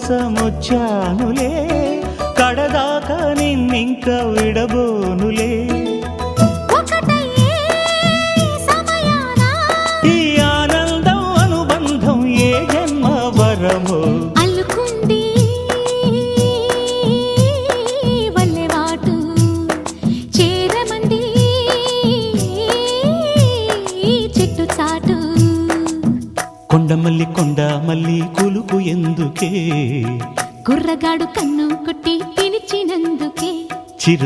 కోసమొచ్చానులే కడదాకా నిన్నింక విడబోనులే ఈ ఆనందం అనుబంధం ఏ జన్మ వరమో అల్లుకుంది వల్లెవాటు చేరమంది చెట్టు చాటు కొండ మల్లి కులుకు ఎందుకే కుర్రగాడు కన్ను కొట్టి పిలిచినందుకే చిరు